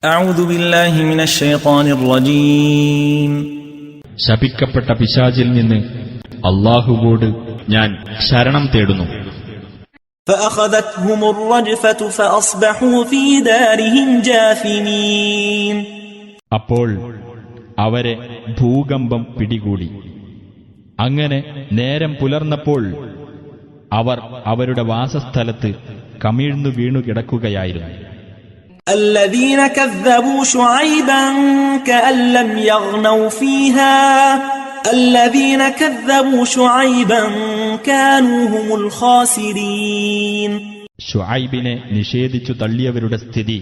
أعوذ بالله من الشيطان الرجيم ശപിക്കപ്പെട്ട പിശാചിൽ നിന്ന് അല്ലാഹുവോട് ഞാൻ ശരണം തേടുന്നു. فأخذتهم الرجفة فأصبحوا في دارهم جاثمين. അപ്പോൾ അവരെ ഭൂകമ്പം പിടികൂടി. അങ്ങനെ നേരം പുലർന്നപ്പോൾ അവർ അവരുടെ വാസസ്ഥലത്ത് കമിഴ്ന്നു വീണു കിടക്കുകയായിരുന്നു. الذين كذبوا شعيبا كأن لم يغنوا فيها الذين كذبوا شعيبا كانوا هم الخاسرين. ശുഐബിനെ നിഷേധിച്ചു തള്ളിയവരുടെ സ്ഥിതി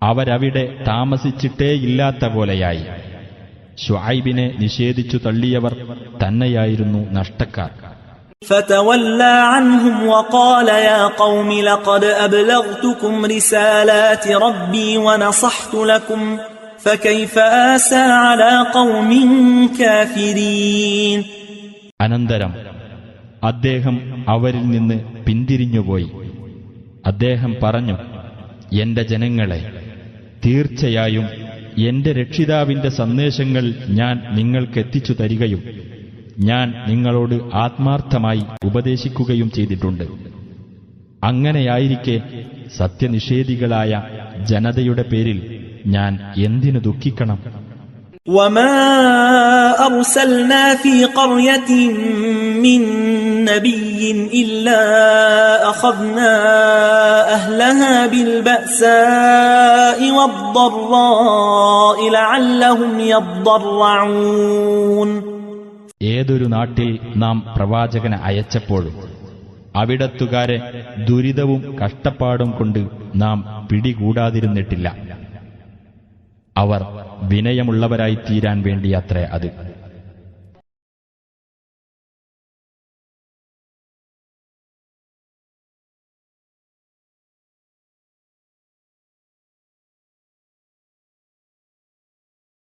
അവരവിടെ താമസിച്ചിട്ടേയില്ലാത്ത പോലെയായി. ശുഐബിനെ നിഷേധിച്ചു തള്ളിയവർ തന്നെയായിരുന്നു നഷ്ടക്കാർ. فتولى عنهم وقال يا قوم لقد أبلغتكم رسالات ربي ونصحت لكم فكيف آسى على قوم كافرين. അനന്തരം അദ്ദേഹം അവരിൽ നിന്ന് പിന്തിരിഞ്ഞുപോയി. അദ്ദേഹം പറഞ്ഞു, എന്റെ ജനങ്ങളെ, തീർച്ചയായും എന്റെ രക്ഷിതാവിന്റെ സന്ദേശങ്ങൾ ഞാൻ നിങ്ങൾക്കെത്തിച്ചു തരികയും ഞാൻ നിങ്ങളോട് ആത്മാർത്ഥമായി ഉപദേശിക്കുകയും ചെയ്തിട്ടുണ്ട്. അങ്ങനെയായിരിക്കെ സത്യനിഷേധികളായ ജനതയുടെ പേരിൽ ഞാൻ എന്തിനു ദുഃഖിക്കണം? وما أرسلنا في قرية من نبي إلا أخذنا أهلها بالبأساء والضراء لعلهم يضرعون. ഏതൊരു നാട്ടിൽ നാം പ്രവാചകനെ അയച്ചപ്പോഴും അവിടത്തുകാരെ ദുരിതവും കഷ്ടപ്പാടും കൊണ്ട് നാം പിടികൂടാതിരുന്നിട്ടില്ല. അവർ വിനയമുള്ളവരായി തീരാൻ വേണ്ടിയത്രേ അത്.